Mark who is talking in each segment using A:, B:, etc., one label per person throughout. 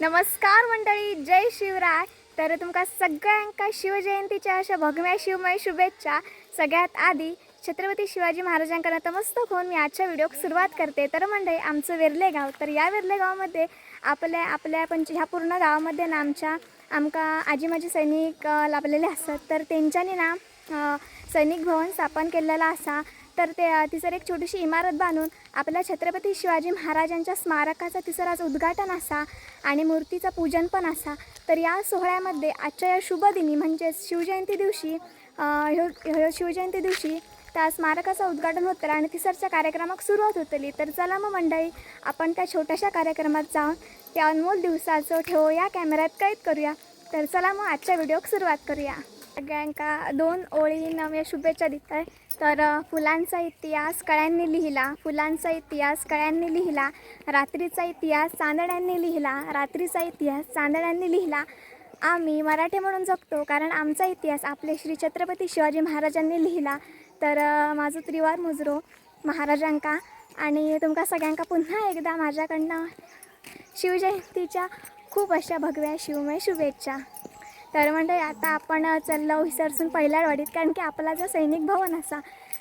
A: नमस्कार मंडळी, जय शिवराय. तर तुमका सगळ्यांका शिवजयंतीच्या अशा भगव्या शिवमय शुभेच्छा. सगळ्यात आधी छत्रपती शिवाजी महाराजांना नतमस्तक होऊन मी आजच्या व्हिडिओक सुरुवात करते. तर मंडळी, आमचं वेर्ले गाव, तर या वेर्ले गावामध्ये आपल्या ह्या पूर्ण गावामध्ये ना आमका आजी माझे सैनिक लाभलेले असतात. तर त्यांच्यानी ना सैनिक भवन स्थापन केलेला असा. तर तिसर एक छोटीशी इमारत बांधून आपल्या छत्रपती शिवाजी महाराजांच्या स्मारकाचा तिसर आज उद्घाटन असा आणि मूर्तीचं पूजन पण असा. तर या सोहळ्यामध्ये आजच्या या शुभ दिनी म्हणजेच शिवजयंती दिवशी शिवजयंती दिवशी त्या स्मारकाचं उद्घाटन होतं आणि तिसरच्या कार्यक्रमाक सुरुवात होतली. तर चला मग मंडळी, आपण त्या छोट्याशा कार्यक्रमात जाऊन त्या अनमोल दिवसाचं ठेवूया, कॅमेऱ्यात कैद करूया. तर चला मग आजच्या व्हिडिओक सुरुवात करूया. सगळ्यांका 2 ओळींना शुभेच्छा देत आहे. तर फुलांचा इतिहास कळ्यांनी लिहिला, फुलांचा इतिहास कळ्यांनी लिहिला, रात्रीचा इतिहास चांदण्यांनी लिहिला, रात्रीचा इतिहास चांदण्यांनी लिहिला. आम्ही मराठी म्हणून जगतो कारण आमचा इतिहास आपले श्री छत्रपती शिवाजी महाराजांनी लिहिला. तर माझं त्रिवार मुजरो महाराजांका आणि तुमका सगळ्यांका पुन्हा एकदा माझ्याकडनं शिवजयंतीच्या खूप अशा भगव्या शिवमय शुभेच्छा. तर म्हणजे आता आपण चाललो हिसरसून पैलाडवाडीत, कारण की आपला जो सैनिक भवन असा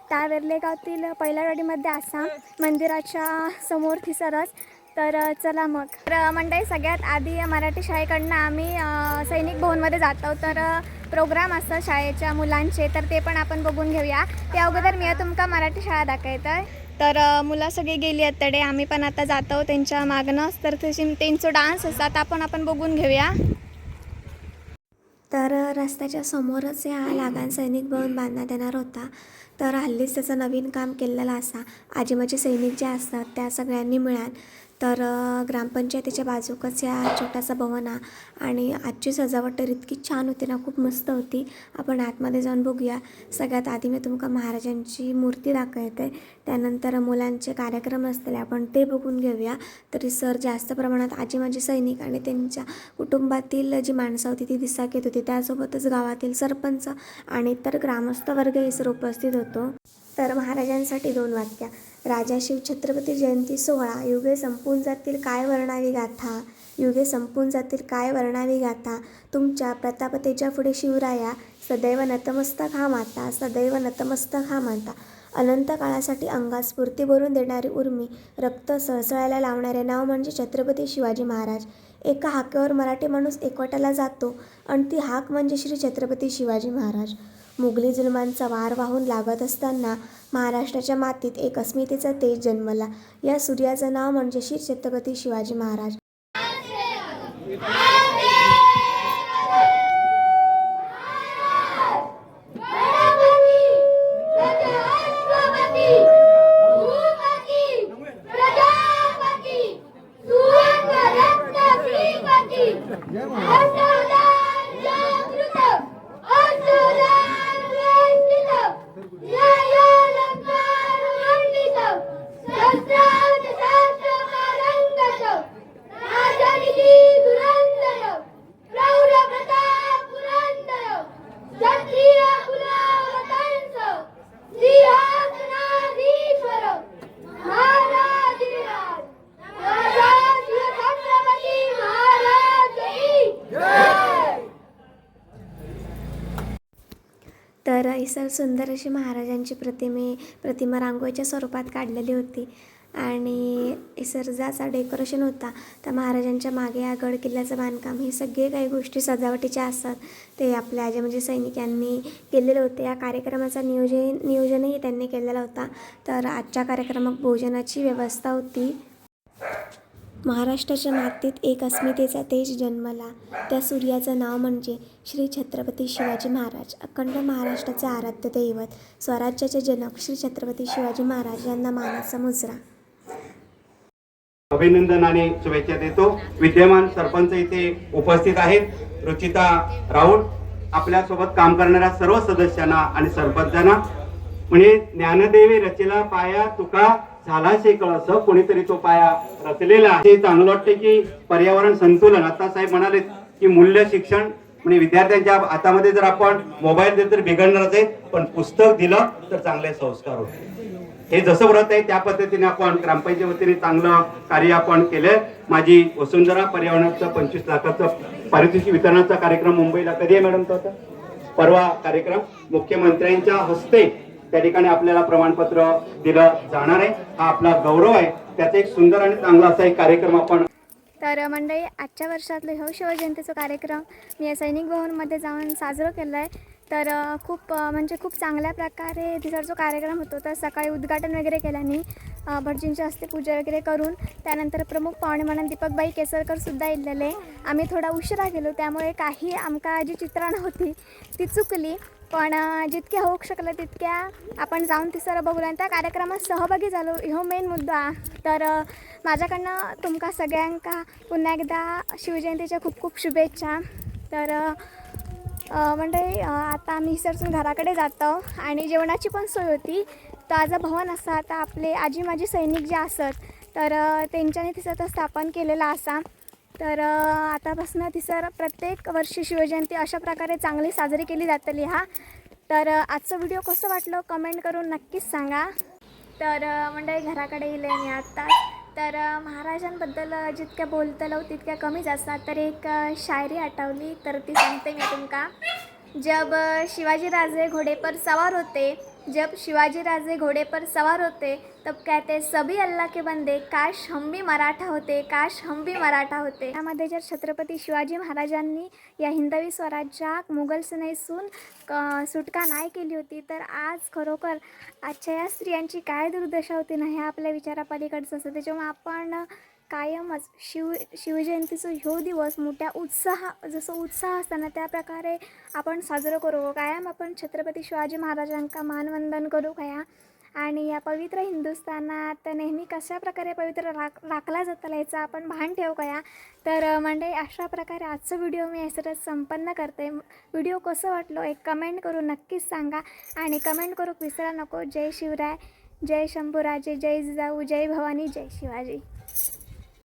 A: त्या वेर्लेगावातील पैलाडवाडीमध्ये असा मंदिराच्या समोर थिसरच. तर चला मग. तर मंडळी, सगळ्यात आधी मराठी शाळेकडनं आम्ही सैनिक भवनमध्ये जातो. तर प्रोग्राम असतं शाळेच्या मुलांचे, तर ते पण आपण बघून घेऊया. त्या अगोदर मी तुमका मराठी शाळा दाखवत आहे. तर मुलं सगळी गेली आहेत तडे, आम्ही पण आता जातो त्यांच्या मागणंच. तर त्यांचं डान्स असतात, आपण बघून घेऊया.
B: तर रस्त्याच्या समोरच या लागान सैनिक भवन बांधण्यात येणार होता. तर हल्लीच त्याचं नवीन काम केलेलं असा. आजी माझे सैनिक जे असतात त्या सगळ्यांनी मिळान तर ग्रामपंचायतीच्या बाजूकच या छोटासा भवन आणि आजची सजावट तर इतकी छान होती ना, खूप मस्त होती. आपण आतमध्ये जाऊन बघूया. सगळ्यात आधी मी तुमका महाराजांची मूर्ती दाखवते, त्यानंतर मुलांचे कार्यक्रम असतील आपण ते बघून घेऊया. तरी सर जास्त प्रमाणात आजी माझी सैनिक आणि त्यांच्या कुटुंबातील जी माणसं होती ती दिसाक येत होती. त्यासोबतच गावातील सरपंच आणि इतर ग्रामस्थ वर्गही सर उपस्थित होतो. तर महाराजांसाठी 2 वाक्य. राजा शिव छत्रपती जयंती सोहळा. युगे संपून जातील काय वर्णावी गाथा, युगे संपून जातील काय वर्णावी गाथा. तुमच्या प्रतापतेच्या पुढे शिवराया, सदैव नतमस्तक हा माता, सदैव नतमस्तक हा माता. अनंत काळासाठी अंगात स्फूर्ती भरून देणारी उर्मी, रक्त सळसळायला लावणारे नाव म्हणजे छत्रपती शिवाजी महाराज. एका हाकेवर मराठी माणूस एकवटाला जातो आणि ती हाक म्हणजे श्री छत्रपती शिवाजी महाराज. मुघली जुलमांचा वार वाहून लागत असताना महाराष्ट्राच्या मातीत एक अस्मितेचा तेज जन्मला. या सूर्याचं नाव म्हणजे श्री छत्रपती शिवाजी महाराज. तर इतर सुंदर अशी महाराजांची प्रतिमा रांगोळीच्या स्वरूपात काढलेली होती आणि इसरजाचा डेकोरेशन होता. त्या महाराजांच्या मागे या गड किल्ल्याचं बांधकाम, हे सगळे काही गोष्टी सजावटीच्या असतात ते आपल्या आजी म्हणजे सैनिकांनी केलेलं होते. या कार्यक्रमाचा नियोजनही त्यांनी केलेला होता. तर आजच्या कार्यक्रमात भोजनाची व्यवस्था होती. महाराष्ट्राच्या मातीत एक अस्मितेचा तेज जन्मला. त्या सूर्याचं नाव म्हणजे श्री छत्रपती शिवाजी महाराज. अखंड महाराष्ट्राचे आराध्य दैवत, स्वराज्याचे जनक श्री छत्रपती शिवाजी महाराज यांना मानाचा मुजरा.
C: अभिनंदन आणि शुभेच्छा देतो. विद्यमान सरपंच इथे उपस्थित आहेत. रुचिता राऊत, आपल्यासोबत काम करणाऱ्या सर्व सदस्यांना आणि सरपंचांना. म्हणजे ज्ञानदेवी रचला पाया तुका झाला शेकळ, असं कोणीतरी तो पाया रचलेला आहे. चांगलं वाटते की पर्यावरण संतुलन, आता साहेब म्हणाले की मूल्य शिक्षण म्हणजे विद्यार्थ्यांच्या हातामध्ये जर आपण मोबाईल दिला तर बिघडणारच आहे, पण पुस्तक दिलं तर चांगले संस्कार होते. हे जसं व्रत आहे त्या पद्धतीने आपण ग्रामपंचायती वतीने चांगलं कार्य आपण केलंय. माझी वसुंधरा पर्यावरणाचं 25 लाखाचं पारितोषिक वितरणाचा कार्यक्रम मुंबईला कधी आहे मॅडम? तो आता परवा कार्यक्रम मुख्यमंत्र्यांच्या हस्ते त्या ठिकाणी आपल्याला प्रमाणपत्र दिलं जाणार आहे. हा आपला गौरव आहे. त्याचा एक सुंदर आणि चांगला असा एक कार्यक्रम आपण.
A: तर मंडळी, आजच्या वर्षातलं ह्यो शिवजयंतीचा कार्यक्रम मी या सैनिक भवनमध्ये जाऊन साजरं केलं आहे. तर खूप म्हणजे खूप चांगल्या प्रकारे तिचा जो कार्यक्रम होतो तर सकाळी उद्घाटन वगैरे केल्याने भटजींच्या हस्ते पूजा वगैरे करून त्यानंतर प्रमुख पाहुणे म्हणून दीपकबाई केसरकरसुद्धा इलेले. आम्ही थोडा उशिरा गेलो त्यामुळे काही आमका जी चित्रणं होती ती चुकली, पण जितक्या होऊ शकलं तितक्या आपण जाऊन ती सर्व बघूया आणि त्या कार्यक्रमात सहभागी झालो. ह्यो मेन मुद्दा. तर माझ्याकडनं तुमका सगळ्यांका पुन्हा एकदा शिवजयंतीच्या खूप खूप शुभेच्छा. तर म्हणजे आता आम्ही सरसून घराकडे जातो आणि जेवणाची पण सोय होती. तर आज भवन असा आता आपले आजी माजी सैनिक जे असत तर त्यांच्याने तिसर स्थापन केलेला असा. तर आतापासून तिसर प्रत्येक वर्षी शिवजयंती अशा प्रकारे चांगली साजरी केली जातली. तर आजचं व्हिडिओ कसं वाटलं कमेंट करून नक्कीच सांगा. तर म्हणजे घराकडे येईल मी आत्ता. तर महाराजांबद्दल जितक्या बोलतलो तितक्या कमीच असतात. तर एक शायरी आठवली तर ती सांगते मी तुमका. जब शिवाजी राजे घोड़े पर सवार होते, जब शिवाजी राजे घोड़े पर सवार होते, तब कहते सभी अल्लाह के बंदे काश हम भी मराठा होते, काश हम भी मराठा होते. यामध्ये जर छत्रपती शिवाजी महाराजांनी या हिंदवी स्वराज्यात मुघल सेनेसून सुटका नाही केली होती तर आज खरोखर आजच्या या स्त्रियांची काय दुर्दशा होती ना हे आपल्या विचारापलीकडचं असतं. त्याच्यामुळे आपण कायमच शिवजयंतीचा ह्यो दिवस मोठ्या जसं उत्साह असताना त्या प्रकारे आपण साजरं करू. कायम आपण छत्रपती शिवाजी महाराजांका मानवंदन करू कया. आणि या पवित्र हिंदुस्थानात नेहमी कशा प्रकारे पवित्र राखला जातं याचं आपण भान ठेवू कया. तर म्हणजे अशा प्रकारे आजचं व्हिडिओ मी यासरच संपन्न करते. व्हिडिओ कसं वाटलं एक कमेंट करून नक्कीच सांगा आणि कमेंट करू विसरा नको. जय शिवराय, जय शंभूराजे, जय जिजाऊ, जय भवानी, जय शिवाजी.